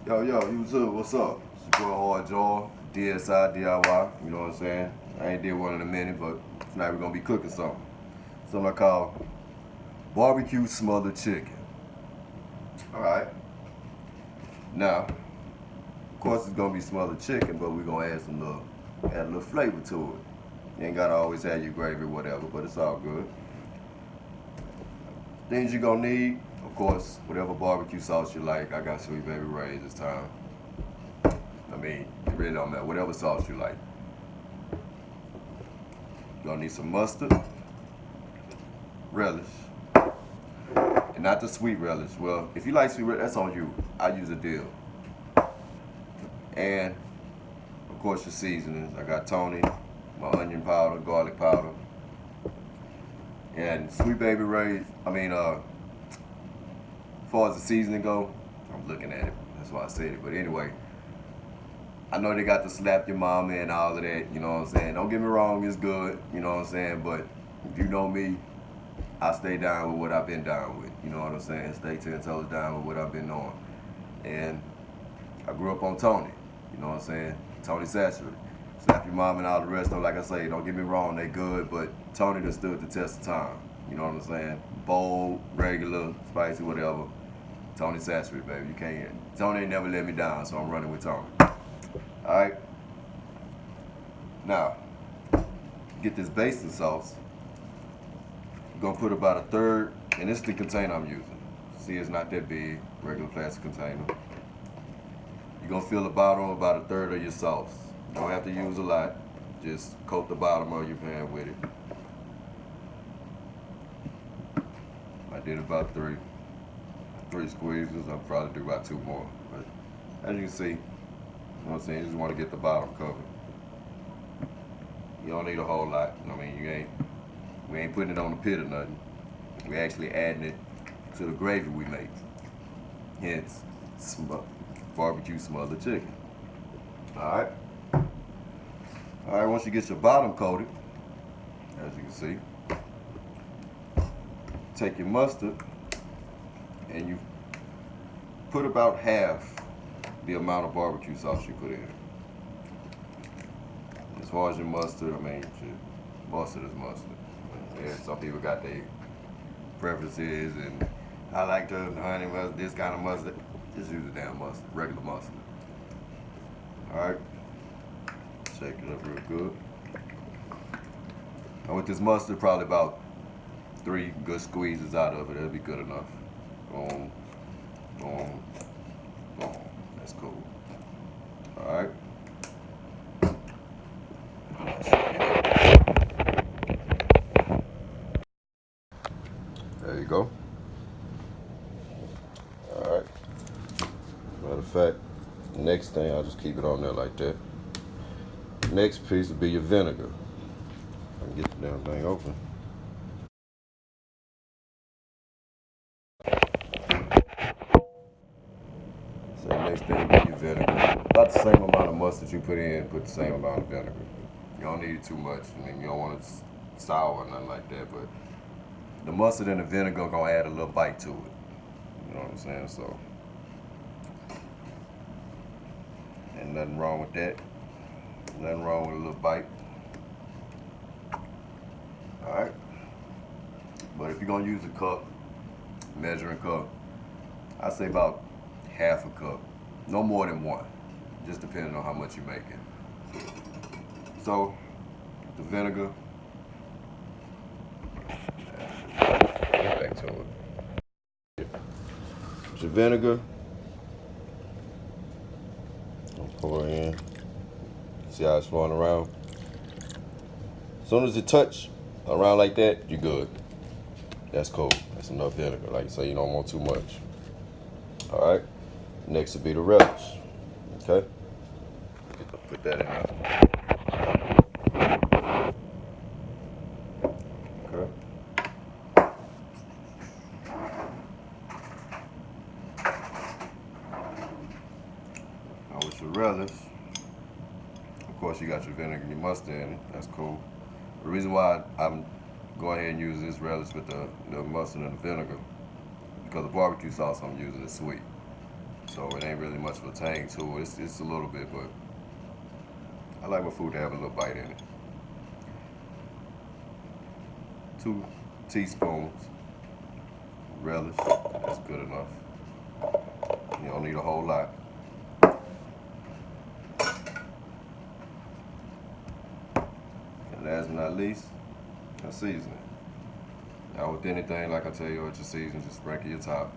Yo, YouTube, what's up? It's your boy Hard Jaw, DSI, DIY, you know what I'm saying? I ain't did one in a minute, but tonight we're gonna be cooking something. Something I call barbecue smothered chicken. Alright. Now, of course it's gonna be smothered chicken, but we're gonna add a little flavor to it. You ain't gotta always have your gravy or whatever, but it's all good. Things you're gonna need, of course, whatever barbecue sauce you like. I got Sweet Baby Ray's this time. I mean, it really don't matter. Whatever sauce you like. You're gonna need some mustard, relish, and not the sweet relish. Well, if you like sweet relish, that's on you. I use a dill. And, of course, your seasonings. I got Tony, my onion powder, garlic powder, and Sweet Baby Ray's. As far as the seasoning go, I'm looking at it. That's why I said it. But anyway, I know they got to slap your mama and all of that, you know what I'm saying? Don't get me wrong, it's good, you know what I'm saying? But if you know me, I stay down with what I've been down with, you know what I'm saying? Stay 10 toes down with what I've been on. And I grew up on Tony, you know what I'm saying? Tony Saturated. Slap your mom and all the rest of them, like I say, don't get me wrong, they good, but Tony done stood the test of time, you know what I'm saying? Bold, regular, spicy, whatever. Tony Saturated, baby, you can't. Tony ain't never let me down, so I'm running with Tony. All right. Now, get this basting sauce. You're gonna put about a third, and this is the container I'm using. See, it's not that big, regular plastic container. You're gonna fill the bottom about a third of your sauce. You don't have to use a lot. Just coat the bottom of your pan with it. I did about three squeezes. I'll probably do about two more. But as you can see, you know what I'm saying? You just want to get the bottom covered. You don't need a whole lot. I mean, we ain't putting it on the pit or nothing. We're actually adding it to the gravy we make. Hence, barbecue smothered chicken. All right, once you get your bottom coated, as you can see, take your mustard and you put about half the amount of barbecue sauce you put in. As far as your mustard, mustard is mustard. Yeah, some people got their preferences, and I like the honey mustard, this kind of mustard. Just use the damn mustard, regular mustard. All right, shake it up real good. And with this mustard, probably about 3 good squeezes out of it. That'll be good enough. Boom, boom, boom. That's cool. All right. There you go. All right. Matter of fact, next thing, I'll just keep it on there like that. Next piece will be your vinegar. I can get the damn thing open. So next thing will be your vinegar. About the same amount of mustard you put in, put the same amount of vinegar. You don't need it too much. You don't want it sour or nothing like that, but the mustard and the vinegar are gonna add a little bite to it. You know what I'm saying? So, and nothing wrong with that. Nothing wrong with a little bite. All right. But if you're gonna use a cup, measuring cup, I say about half a cup, no more than one, just depending on how much you're making. So, the vinegar. Back to it. Your vinegar. Pour it in. See how it's flowing around? As soon as it touch around like that, you're good. That's cool. That's enough vinegar. Like you say, you don't want too much. All right. Next will be the relish. Okay. Put that in there. Okay. Now with your relish, of course you got your vinegar and your mustard in it. That's cool. The reason why I'm going ahead and use this relish with the mustard and the vinegar, because the barbecue sauce I'm using is sweet. So it ain't really much of a tang to it. It's a little bit, but I like my food to have a little bite in it. 2 teaspoons relish. That's good enough. You don't need a whole lot. And last but not least, a seasoning. Now with anything, like I tell you, with your seasoning, just sprinkle your top.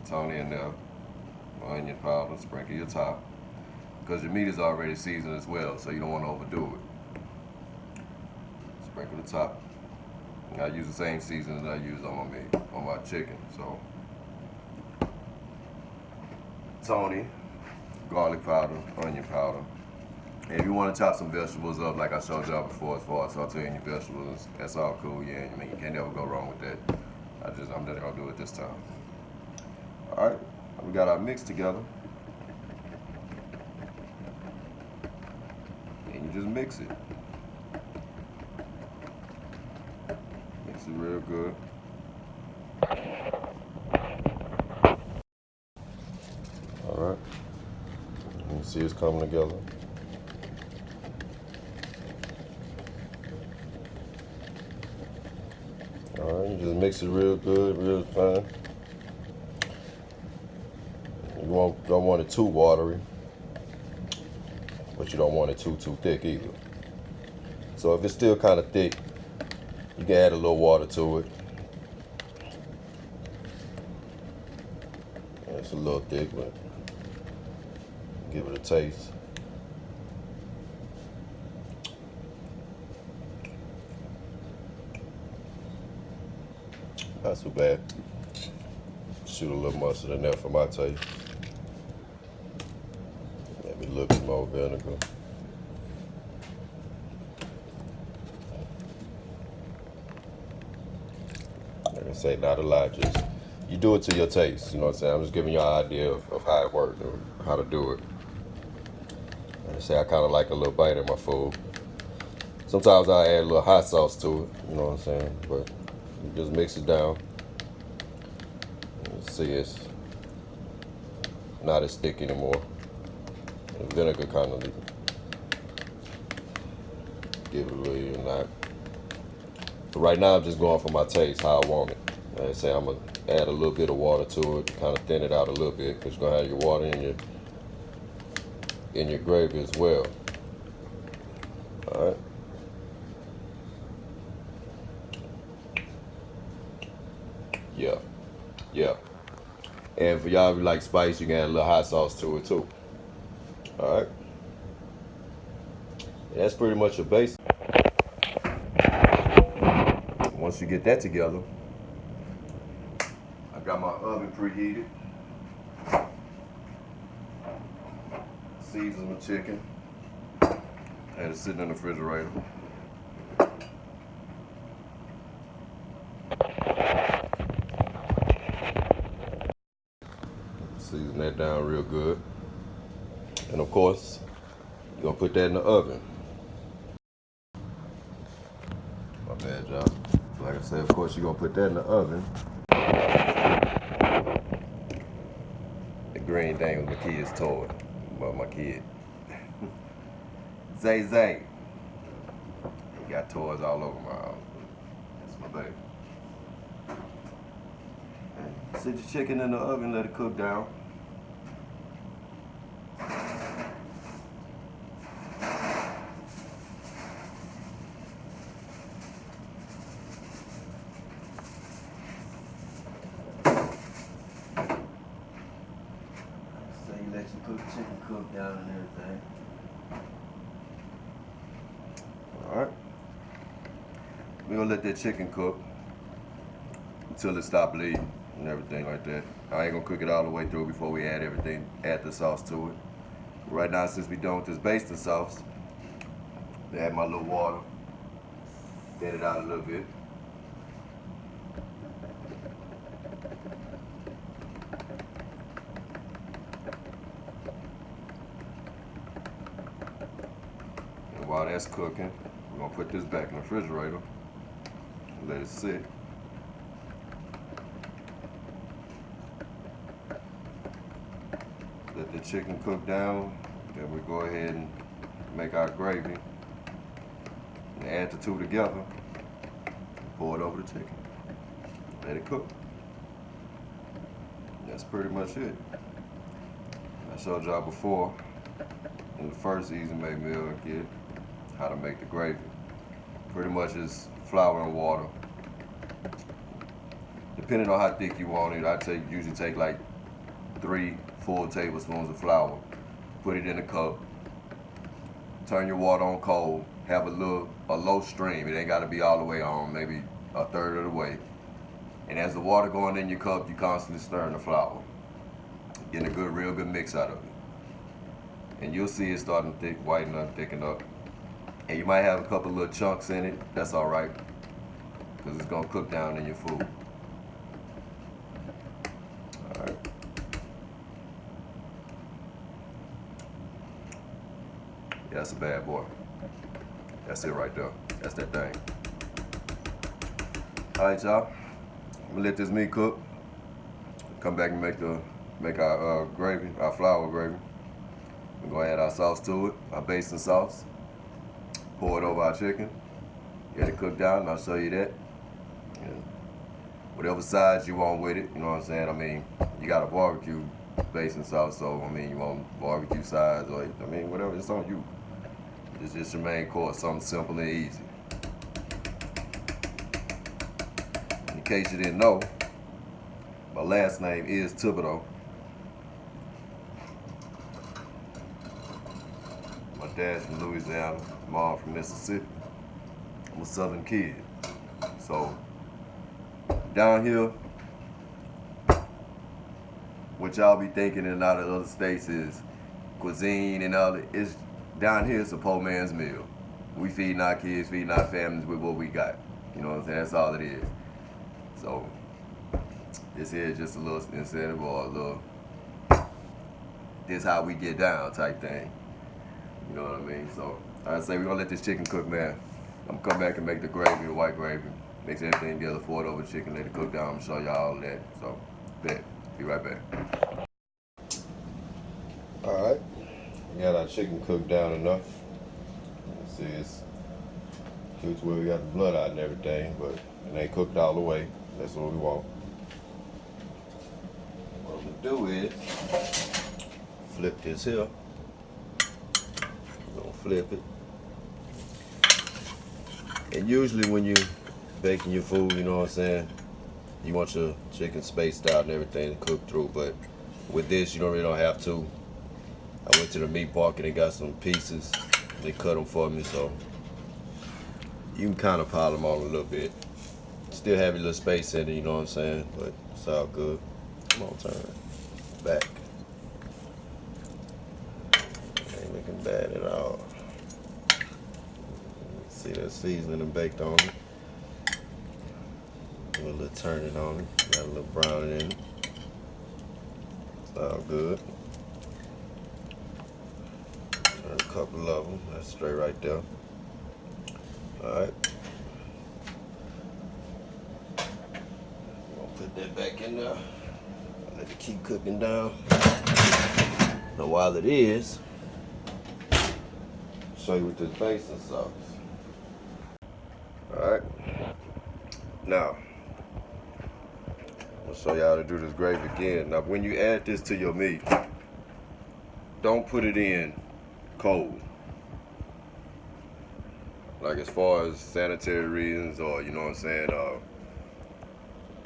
Tony in there, onion powder, sprinkle your top. Because your meat is already seasoned as well, so you don't want to overdo it. Sprinkle the top. And I use the same seasoning that I use on my meat, on my chicken. So, Tony, garlic powder, onion powder. And if you want to chop some vegetables up, like I showed y'all before, as far as sauteing your vegetables, that's all cool. Yeah, I mean, you can't never go wrong with that. I'm just gonna do it this time. All right, we got our mix together. And you just mix it. Mix it real good. All right, you can see it's coming together. All right, you just mix it real good, real fine. You don't want it too watery, but you don't want it too thick either. So if it's still kind of thick, you can add a little water to it. It's a little thick, but give it a taste. Not too bad. Shoot a little mustard in there for my taste. Maybe a little bit more vinegar. Like I say, not a lot. Just you do it to your taste. You know what I'm saying? I'm just giving you an idea of how it works or how to do it. Like I say, I kind of like a little bite in my food. Sometimes I add a little hot sauce to it. You know what I'm saying? But you just mix it down. See, it's not as thick anymore. The vinegar kind of give it a little even that. So right now I'm just going for my taste, how I want it. Like I say, I'm gonna add a little bit of water to it, kind of thin it out a little bit, because you're gonna have your water in your gravy as well. All right. Yeah. And for y'all who like spice, you can add a little hot sauce to it too. All right. And that's pretty much your base. Once you get that together, I got my oven preheated. Season my chicken. I had it sitting in the refrigerator. Season that down real good. And of course, you're gonna put that in the oven. My bad, y'all. Like I said, of course, you're gonna put that in the oven. The green thing was my kid's toy. Well, my kid. Zay. He got toys all over my house. That's my baby. Sit your chicken in the oven, let it cook down. So you let your chicken cook down and everything. Alright. We're gonna let that chicken cook until it stops bleeding and everything like that. I ain't gonna cook it all the way through before we add the sauce to it. Right now, since we're done with this basting sauce, I add my little water, thin it out a little bit. And while that's cooking, we're gonna put this back in the refrigerator and let it sit. Let the chicken cook down. Then we go ahead and make our gravy. And add the two together. Pour it over the chicken. Let it cook. That's pretty much it. I showed y'all before in the first easy made meal kit how to make the gravy. Pretty much is flour and water. Depending on how thick you want it, I usually take like 3 full tablespoons of flour, put it in a cup, turn your water on cold, have a low stream. It ain't got to be all the way on, maybe a third of the way. And as the water going in your cup, you constantly stirring the flour, getting a real good mix out of it. And you'll see it starting to whiten up, thicken up. And you might have a couple little chunks in it. That's all right, because it's gonna cook down in your food. All right. Yeah, that's a bad boy. That's it right there. That's that thing. All right, y'all. I'm gonna let this meat cook. Come back and make our gravy, our flour gravy. We're gonna add our sauce to it, our basting sauce. Pour it over our chicken. Get it cooked down, and I'll show you that. And whatever sides you want with it, you know what I'm saying? I mean, you got a barbecue basting sauce, so I mean, you want barbecue sides, or I mean, whatever, it's on you. It's just your main course, something simple and easy. In case you didn't know, my last name is Thibodeau. My dad's from Louisiana, mom from Mississippi. I'm a Southern kid. So down here, what y'all be thinking in a lot of other states is cuisine and all that. It's down here, it's a poor man's meal. We feeding our kids, feeding our families with what we got. You know what I'm saying? That's all it is. So this here is just a little incentive or a little, this how we get down type thing. You know what I mean? So I say we're gonna let this chicken cook, man. I'm gonna come back and make the gravy, the white gravy. Mix everything together, pour it over the chicken, let it cook down. I'm gonna show y'all all that. So, bet. Be right back. Alright. We got our chicken cooked down enough. See, it's cute where we got the blood out and everything, but it ain't cooked all the way. That's what we want. What I'm gonna do is flip this here. We're gonna flip it. And usually when you baking your food, you know what I'm saying, you want your chicken spaced out and everything to cook through, but with this you really don't have to. I went to the meat market and got some pieces. They cut them for me, so you can kind of pile them on a little bit. Still have a little space in it, you know what I'm saying, but it's all good. Come on, turn it back. Ain't looking bad at all. See that seasoning and baked on it. A little turning on it. Got a little brown in it. It's all good. Turn a couple of them. That's straight right there. Alright. I'm gonna put that back in there. Let it keep cooking down. Now while it is, show you what this basting sauce. Alright. Now, I'll show you how to do this gravy again. Now when you add this to your meat, don't put it in cold. Like as far as sanitary reasons or you know what I'm saying,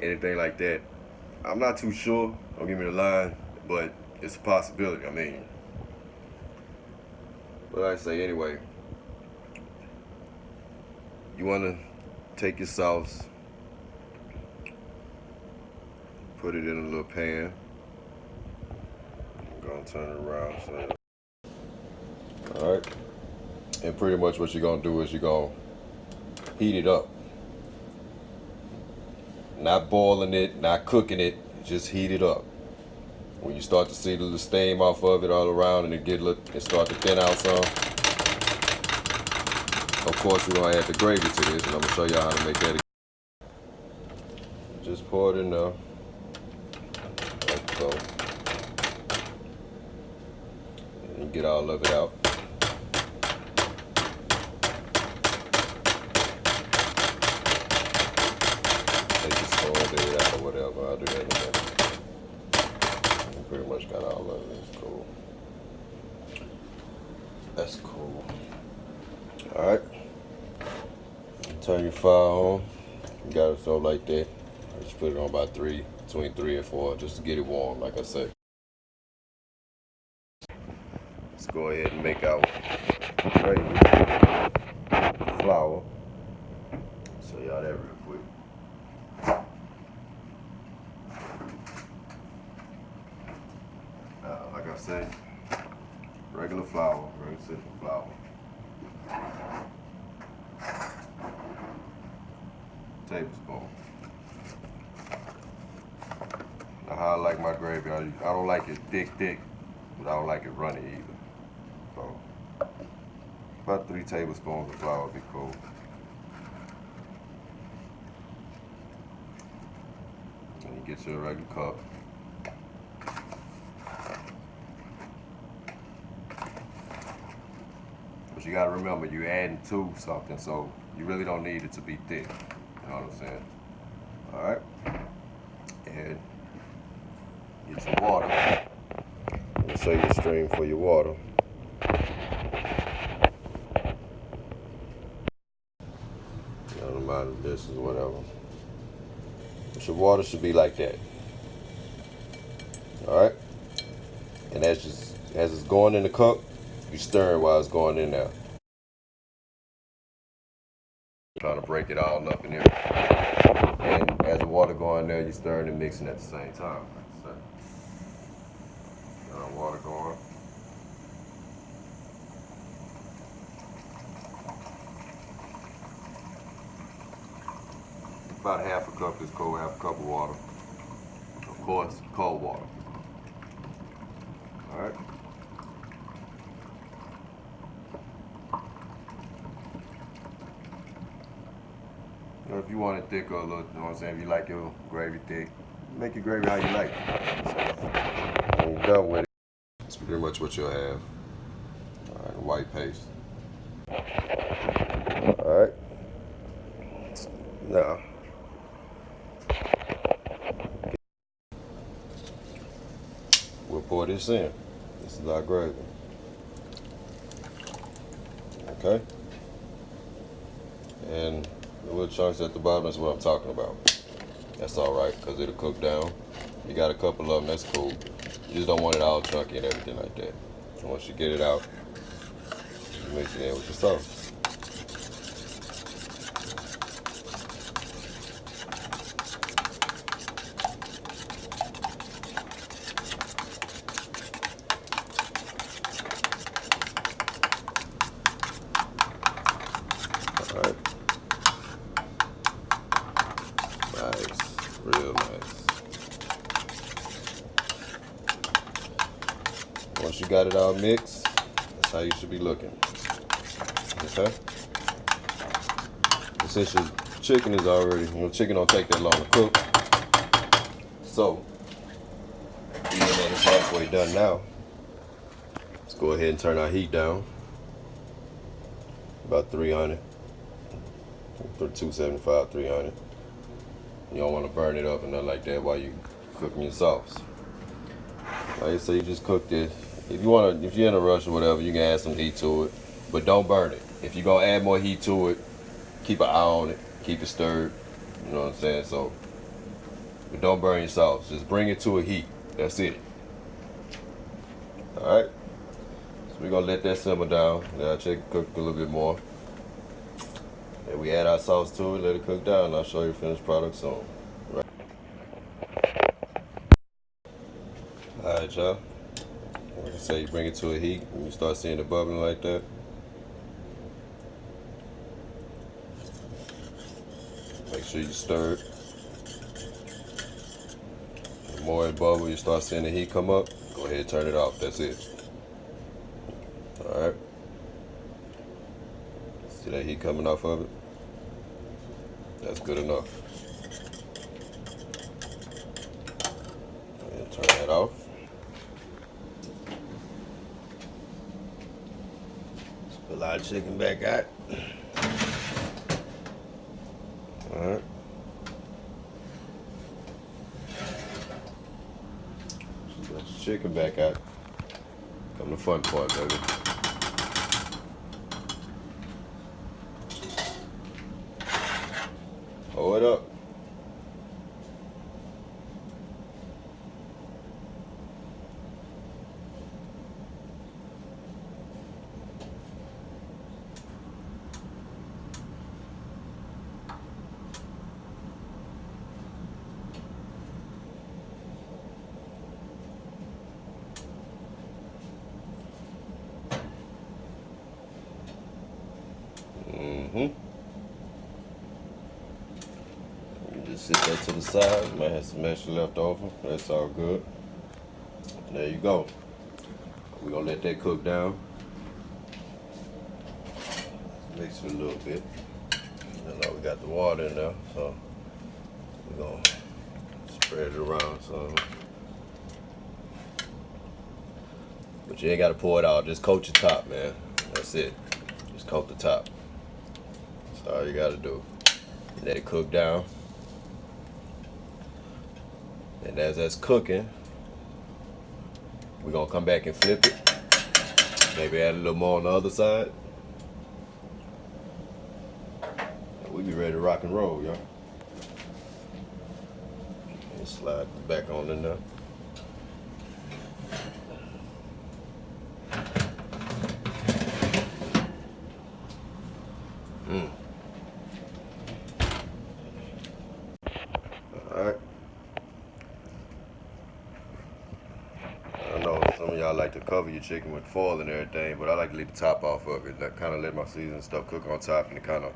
anything like that. I'm not too sure, don't give me the line, but it's a possibility, I mean. But like I say anyway, you wanna take your sauce, put it in a little pan. I'm gonna turn it around. So. Alright. And pretty much what you're gonna do is you're gonna heat it up. Not boiling it, not cooking it, just heat it up. When you start to see the little steam off of it all around and it start to thin out some. Of course we're gonna add the gravy to this and I'm gonna show y'all how to make that. Just pour it in there. Like so. and get all of it out. Take the spoon, get it out or whatever. I'll do that in a minute. Pretty much got all of it. It's cool. That's cool. Alright. Turn your fire on. You got it so like that. I just put it on about between 3 and 4, just to get it warm, like I said. Let's go ahead and make our gravy. Flour. Show y'all that real quick. Like I said, regular flour, very simple flour. Tablespoon. Now how I like my gravy, I don't like it thick, but I don't like it runny either. So about 3 tablespoons of flour would be cool. And you get your regular cup. But you gotta remember, you're adding to something, so you really don't need it to be thick. You know what I'm saying? All right. And get some water. Let's say your stream for your water. No matter this is whatever. But your water should be like that. All right. And as it's going in the cup, you stir it while it's going in there. Trying to break it all up in here. And as the water going there, you're stirring and mixing at the same time. So, got our water going. About half a cup is cold, half a cup of water. Of course, cold water. All right. If you want it thicker a little, you know what I'm saying? If you like your gravy thick, make your gravy how you like it. When you're done with it, that's pretty much what you'll have. All right, white paste. All right. Now, we'll pour this in. This is our gravy. Okay? And the little chunks at the bottom, that's what I'm talking about. That's alright, because it'll cook down. You got a couple of them, that's cool. You just don't want it all chunky and everything like that. So once you get it out, you mix it in with your sauce. Alright. Nice, real nice. Once you got it all mixed, that's how you should be looking. Okay? Since your chicken is already, chicken don't take that long to cook. So, even though it's halfway done now, let's go ahead and turn our heat down. About 300. 275, 300. You don't want to burn it up and nothing like that while you cooking your sauce. Alright, so you just cook this. If you're in a rush or whatever, you can add some heat to it, but don't burn it. If you're gonna add more heat to it, keep an eye on it, keep it stirred. You know what I'm saying? So, but don't burn your sauce. Just bring it to a heat. That's it. Alright. So we're gonna let that simmer down. Let our chicken cook a little bit more. And we add our sauce to it, let it cook down, and I'll show you the finished product soon. Right. Alright, y'all. Like I say, you bring it to a heat, and you start seeing it bubbling like that. Make sure you stir it. The more it bubbles, you start seeing the heat come up, go ahead and turn it off. That's it. Alright. See that heat coming off of it? That's good enough. And turn that off. lot of chicken back out. Alright. Let the chicken back out. Come the fun part, baby. Hold it up. You just sit that to the side. Might have some extra left over. That's all good. And there you go. We're gonna let that cook down. Mix it a little bit. You know, we got the water in there, so we're gonna spread it around some. But you ain't gotta pour it out. Just coat your top, man. That's it. Just coat the top. That's all you gotta do. Let it cook down. And as that's cooking, we're gonna come back and flip it. Maybe add a little more on the other side. And we be ready to rock and roll, y'all. And slide it back on in there. Alright. I know some of y'all like to cover your chicken with foil and everything, but I like to leave the top off of it. That kind of let my seasoned stuff cook on top and it kind of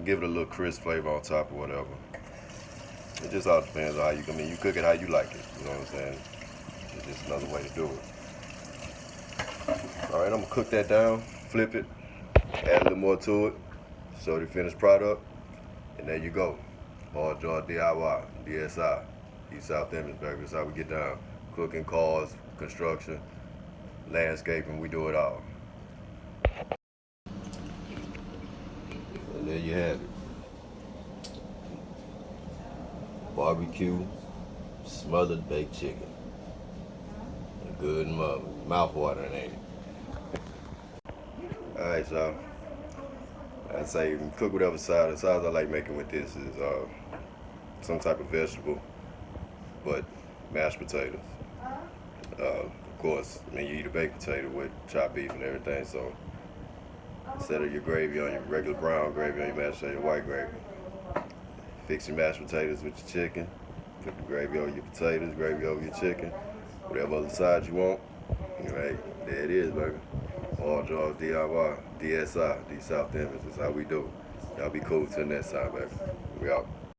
give it a little crisp flavor on top or whatever. It just all depends on how you, you cook it how you like it. You know what I'm saying? It's just another way to do it. Alright, I'm going to cook that down, flip it, add a little more to it, show the finished product, and there you go. Hard Jar DIY, DSI, East South Image, baby. That's how we get down. Cooking, cars, construction, landscaping, we do it all. And there you have it. BBQ smothered baked chicken. A good mouth watering, ain't it? Alright, so I'd say you can cook whatever side. The sides I like making with this is some type of vegetable, but mashed potatoes. Of course, I mean, you eat a baked potato with chopped beef and everything, so instead of your gravy on your regular brown gravy on your mashed potato, white gravy. Fix your mashed potatoes with your chicken, put the gravy over your potatoes, gravy over your chicken, whatever other side you want. Right, there it is, baby. All Jaws DIY, DSI, D South Image. That's how we do. Y'all be cool till next time, baby. We out.